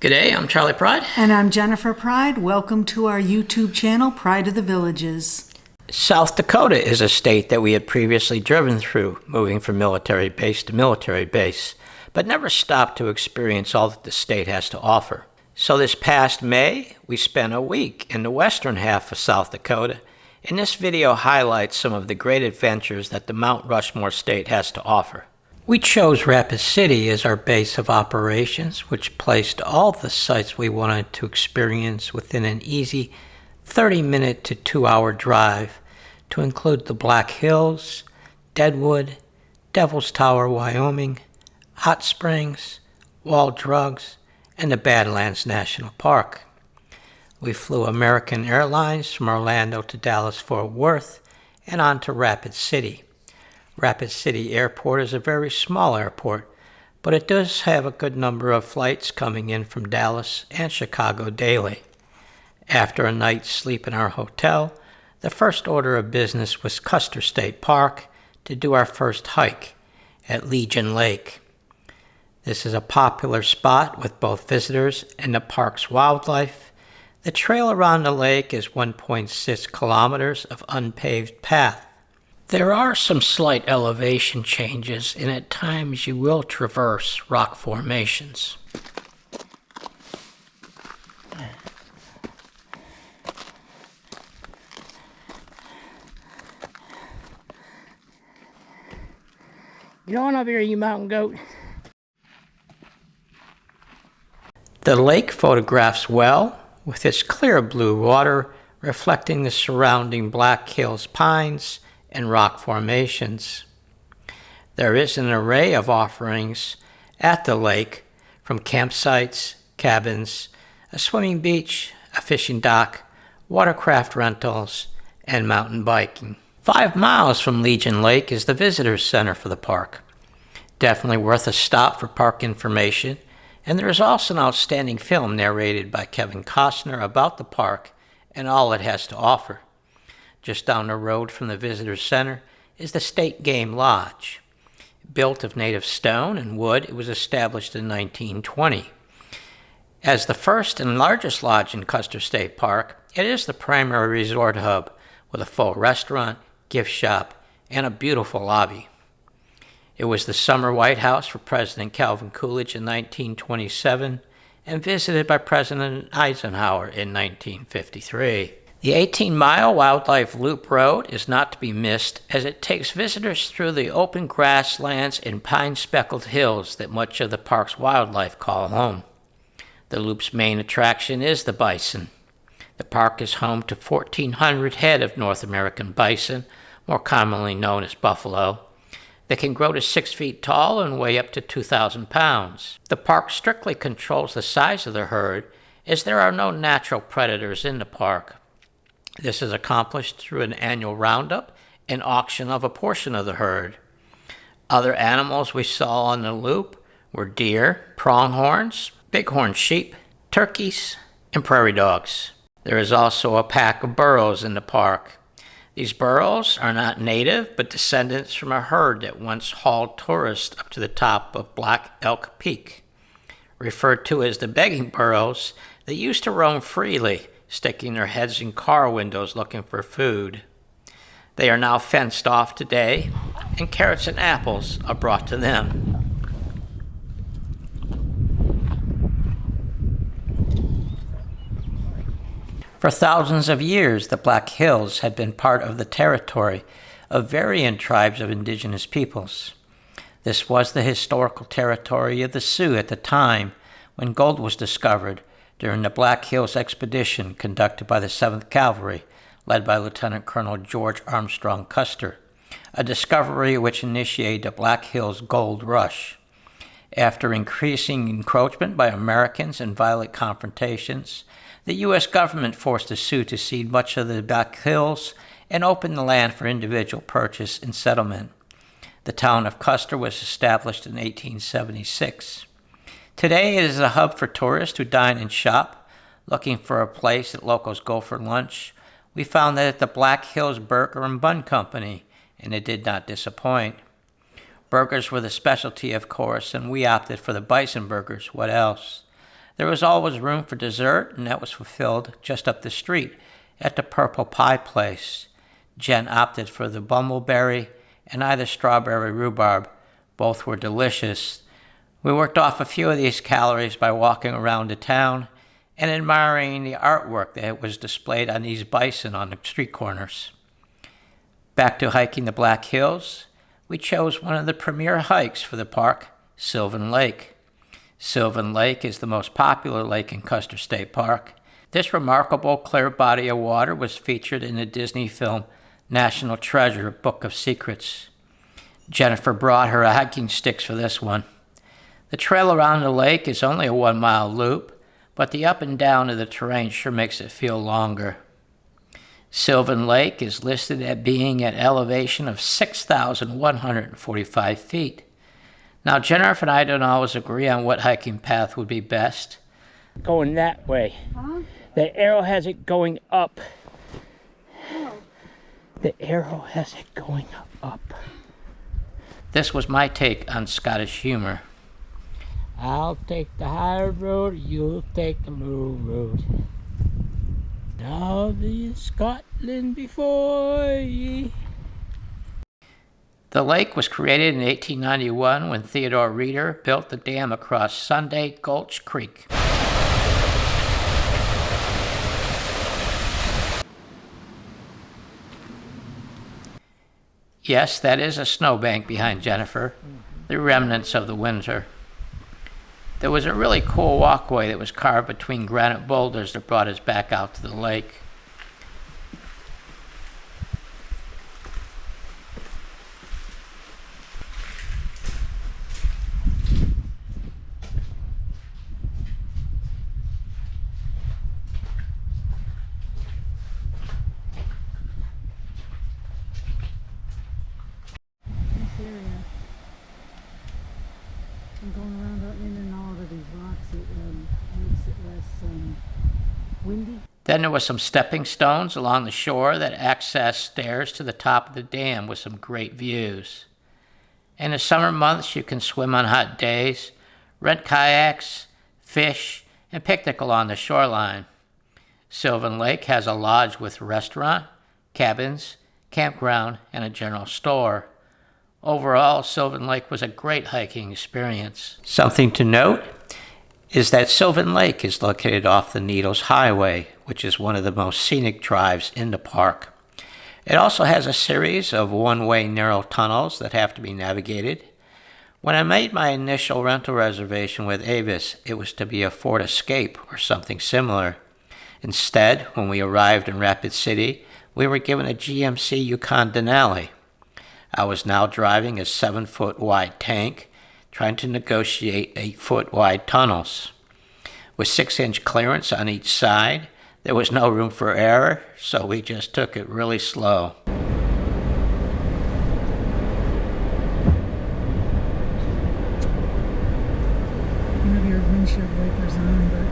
G'day, I'm Charlie Pryde. And I'm Jennifer Pryde. Welcome to our YouTube channel, Pride of the Villages. South Dakota is a state that we had previously driven through, moving from military base to military base, but never stopped to experience all that the state has to offer. So this past May, we spent a week in the western half of South Dakota, and this video highlights some of the great adventures that the Mount Rushmore state has to offer. We chose Rapid City as our base of operations, which placed all the sites we wanted to experience within an easy 30-minute to 2-hour drive, to include the Black Hills, Deadwood, Devil's Tower, Wyoming, Hot Springs, Wall Drugs, and the Badlands National Park. We flew American Airlines from Orlando to Dallas-Fort Worth and on to Rapid City. Rapid City Airport is a very small airport, but it does have a good number of flights coming in from Dallas and Chicago daily. After a night's sleep in our hotel, the first order of business was Custer State Park to do our first hike at Legion Lake. This is a popular spot with both visitors and the park's wildlife. The trail around the lake is 1.6 kilometers of unpaved path. There are some slight elevation changes, and at times you will traverse rock formations. Get on up here, you mountain goat. The lake photographs well, with its clear blue water reflecting the surrounding Black Hills pines and rock formations. There is an array of offerings at the lake, from campsites, cabins, a swimming beach, a fishing dock, watercraft rentals, and mountain biking. 5 miles from Legion Lake is the Visitors Center for the park. Definitely worth a stop for park information, and there is also an outstanding film narrated by Kevin Costner about the park and all it has to offer. Just down the road from the Visitors Center is the State Game Lodge. Built of native stone and wood, it was established in 1920. As the first and largest lodge in Custer State Park, it is the primary resort hub with a full restaurant, gift shop, and a beautiful lobby. It was the summer White House for President Calvin Coolidge in 1927 and visited by President Eisenhower in 1953. The 18-mile Wildlife Loop Road is not to be missed, as it takes visitors through the open grasslands and pine-speckled hills that much of the park's wildlife call home. The loop's main attraction is the bison. The park is home to 1,400 head of North American bison, more commonly known as buffalo. They can grow to 6 feet tall and weigh up to 2,000 pounds. The park strictly controls the size of the herd, as there are no natural predators in the park. This is accomplished through an annual roundup and auction of a portion of the herd. Other animals we saw on the loop were deer, pronghorns, bighorn sheep, turkeys, and prairie dogs. There is also a pack of burros in the park. These burros are not native, but descendants from a herd that once hauled tourists up to the top of Black Elk Peak. Referred to as the begging burros, they used to roam freely, sticking their heads in car windows looking for food. They are now fenced off today, and carrots and apples are brought to them. For thousands of years, the Black Hills had been part of the territory of varying tribes of indigenous peoples. This was the historical territory of the Sioux at the time when gold was discovered during the Black Hills expedition conducted by the 7th Cavalry, led by Lieutenant Colonel George Armstrong Custer, a discovery which initiated the Black Hills Gold Rush. After increasing encroachment by Americans and violent confrontations, the U.S. government forced the Sioux to cede much of the Black Hills and open the land for individual purchase and settlement. The town of Custer was established in 1876. Today it is a hub for tourists who dine and shop. Looking for a place that locals go for lunch, we found that at the Black Hills Burger and Bun Company, and it did not disappoint. Burgers were the specialty, of course, and we opted for the bison burgers. What else? There was always room for dessert, and that was fulfilled just up the street at the Purple Pie Place. Jen opted for the bumbleberry and I the strawberry rhubarb. Both were delicious. We worked off a few of these calories by walking around the town and admiring the artwork that was displayed on these bison on the street corners. Back to hiking the Black Hills, we chose one of the premier hikes for the park, Sylvan Lake. Sylvan Lake is the most popular lake in Custer State Park. This remarkable clear body of water was featured in the Disney film National Treasure, Book of Secrets. Jennifer brought her hiking sticks for this one. The trail around the lake is only a 1-mile loop, but the up and down of the terrain sure makes it feel longer. Sylvan Lake is listed at being at elevation of 6,145 feet. Now, Jennifer and I don't always agree on what hiking path would be best. Going that way. Huh? The arrow has it going up. Oh. The arrow has it going up. This was my take on Scottish humor. I'll take the high road, you'll take the low road. Now the Scotland before ye. The lake was created in 1891 when Theodore Reeder built the dam across Sunday Gulch Creek. Yes, that is a snowbank behind Jennifer, the remnants of the winter. There was a really cool walkway that was carved between granite boulders that brought us back out to the lake. And going around in and out of these rocks, it makes it less windy. Then there were some stepping stones along the shore that accessed stairs to the top of the dam with some great views. In the summer months, you can swim on hot days, rent kayaks, fish, and picnic along the shoreline. Sylvan Lake has a lodge with restaurant, cabins, campground, and a general store. Overall, Sylvan Lake was a great hiking experience. Something to note is that Sylvan Lake is located off the Needles Highway, which is one of the most scenic drives in the park. It also has a series of one-way narrow tunnels that have to be navigated. When I made my initial rental reservation with Avis, it was to be a Ford Escape or something similar. Instead, when we arrived in Rapid City, we were given a GMC Yukon Denali. I was now driving a 7-foot wide tank, trying to negotiate 8-foot wide tunnels. With 6-inch clearance on each side, there was no room for error, so we just took it really slow. You have your windshield wipers on, but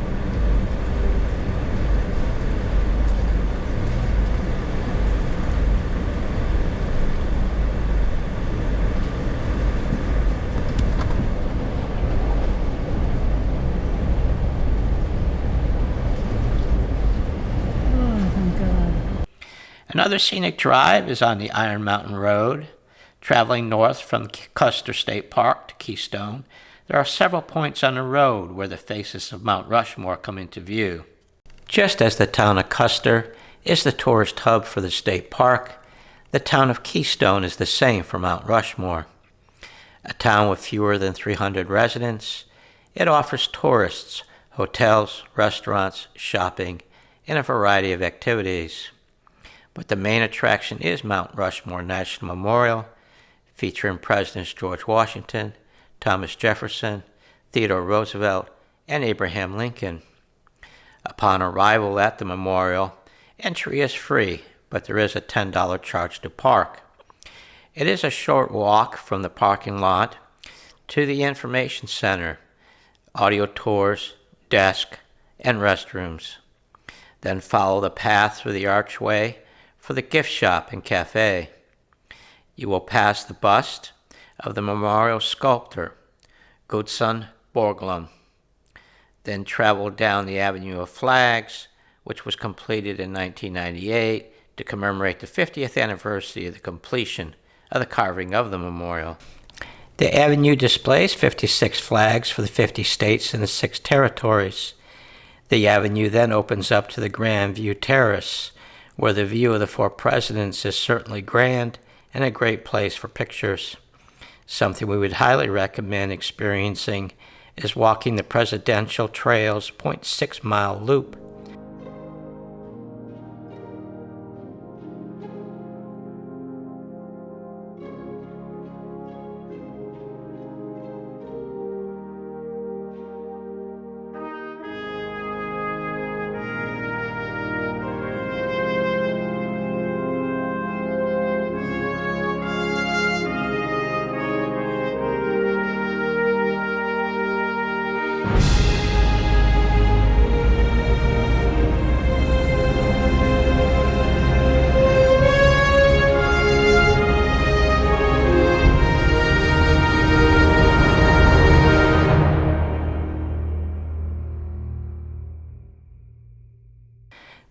Another scenic drive is on the Iron Mountain Road. Traveling north from Custer State Park to Keystone, there are several points on the road where the faces of Mount Rushmore come into view. Just as the town of Custer is the tourist hub for the state park, the town of Keystone is the same for Mount Rushmore. A town with fewer than 300 residents, it offers tourists hotels, restaurants, shopping, and a variety of activities. But the main attraction is Mount Rushmore National Memorial, featuring Presidents George Washington, Thomas Jefferson, Theodore Roosevelt, and Abraham Lincoln. Upon arrival at the memorial, entry is free, but there is a $10 charge to park. It is a short walk from the parking lot to the information center, audio tours, desk, and restrooms. Then follow the path through the archway for the gift shop and cafe. You will pass the bust of the memorial sculptor, Gudson Borglum. then traveled down the Avenue of Flags, which was completed in 1998 to commemorate the 50th anniversary of the completion of the carving of the memorial. The avenue displays 56 flags for the 50 states and the 6 territories. The avenue then opens up to the Grand View Terrace, where the view of the 4 presidents is certainly grand and a great place for pictures. Something we would highly recommend experiencing is walking the Presidential Trail's 0.6-mile loop.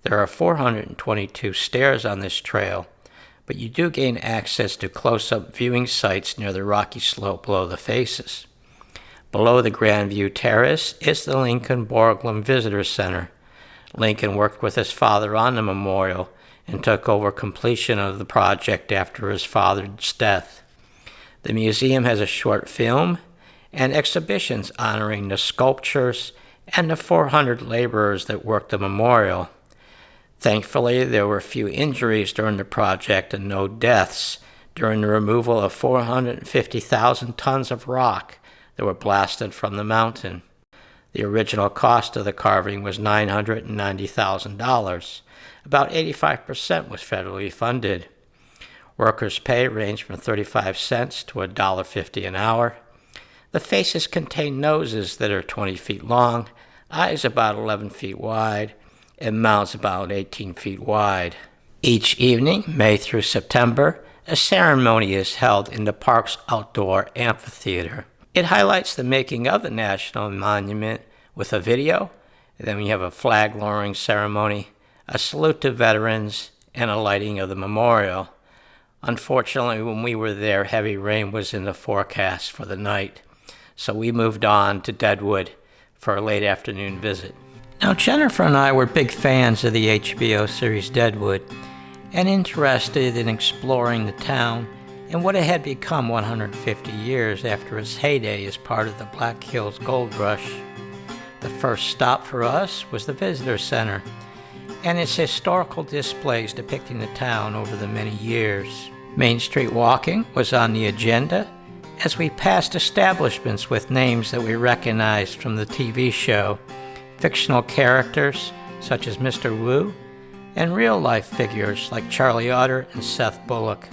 There are 422 stairs on this trail, but you do gain access to close-up viewing sites near the rocky slope below the faces. Below the Grand View Terrace is the Lincoln Borglum Visitor Center. Lincoln worked with his father on the memorial and took over completion of the project after his father's death. The museum has a short film and exhibitions honoring the sculptures and the 400 laborers that worked the memorial. Thankfully, there were few injuries during the project and no deaths during the removal of 450,000 tons of rock that were blasted from the mountain. The original cost of the carving was $990,000. About 85% was federally funded. Workers' pay ranged from 35 cents to $1.50 an hour. The faces contain noses that are 20 feet long, eyes about 11 feet wide, and mouths about 18 feet wide. Each evening, May through September, a ceremony is held in the park's outdoor amphitheater. It highlights the making of the National Monument with a video, and then we have a flag-lowering ceremony, a salute to veterans, and a lighting of the memorial. Unfortunately, when we were there, heavy rain was in the forecast for the night, so we moved on to Deadwood for a late afternoon visit. Now, Jennifer and I were big fans of the HBO series Deadwood and interested in exploring the town and what it had become 150 years after its heyday as part of the Black Hills Gold Rush. The first stop for us was the Visitor Center and its historical displays depicting the town over the many years. Main Street walking was on the agenda as we passed establishments with names that we recognized from the TV show, fictional characters such as Mr. Wu, and real-life figures like Charlie Utter and Seth Bullock.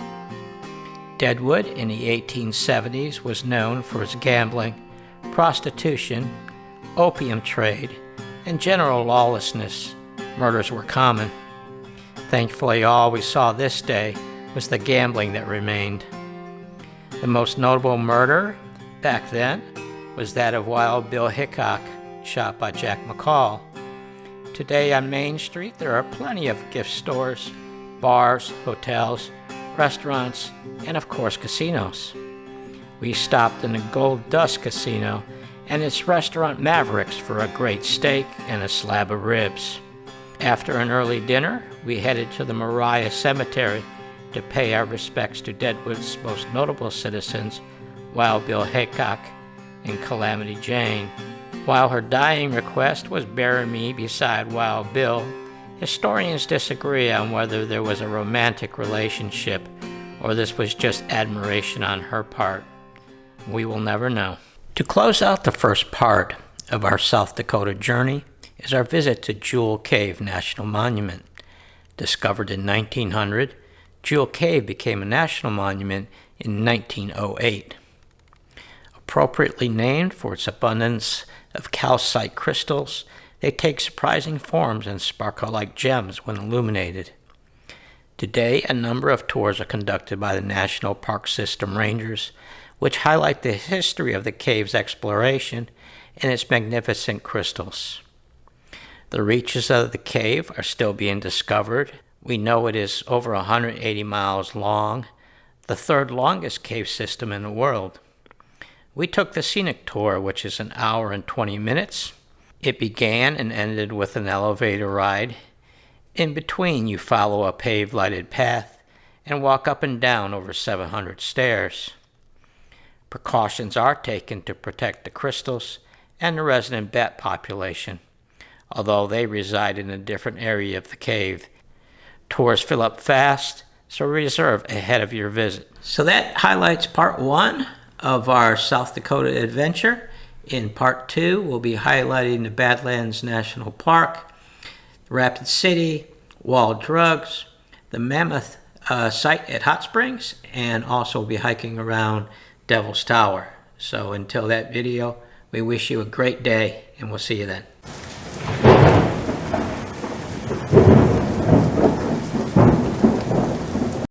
Deadwood in the 1870s was known for its gambling, prostitution, opium trade, and general lawlessness. Murders were common. Thankfully, all we saw this day was the gambling that remained. The most notable murder back then was that of Wild Bill Hickok, shot by Jack McCall. Today on Main Street, there are plenty of gift stores, bars, hotels, restaurants, and of course casinos. We stopped in the Gold Dust Casino and its restaurant Mavericks for a great steak and a slab of ribs. After an early dinner, we headed to the Moriah Cemetery to pay our respects to Deadwood's most notable citizens, Wild Bill Hickok and Calamity Jane. While her dying request was bury me beside Wild Bill, historians disagree on whether there was a romantic relationship or this was just admiration on her part. We will never know. To close out the first part of our South Dakota journey is our visit to Jewel Cave National Monument. Discovered in 1900, Jewel Cave became a national monument in 1908. Appropriately named for its abundance of calcite crystals, they take surprising forms and sparkle like gems when illuminated. Today, a number of tours are conducted by the National Park System Rangers, which highlight the history of the cave's exploration and its magnificent crystals. The reaches of the cave are still being discovered. We know it is over 180 miles long, the third longest cave system in the world. We took the scenic tour, which is an hour and 20 minutes. It began and ended with an elevator ride. In between, you follow a paved lighted path and walk up and down over 700 stairs. Precautions are taken to protect the crystals and the resident bat population, although they reside in a different area of the cave. Tours fill up fast, so reserve ahead of your visit. So that highlights part 1 of our South Dakota adventure. In part 2, we'll be highlighting the Badlands National Park, Rapid City, Wall Drugs, the Mammoth site at Hot Springs, and also we'll be hiking around Devil's Tower. So until that video, we wish you a great day, and we'll see you then.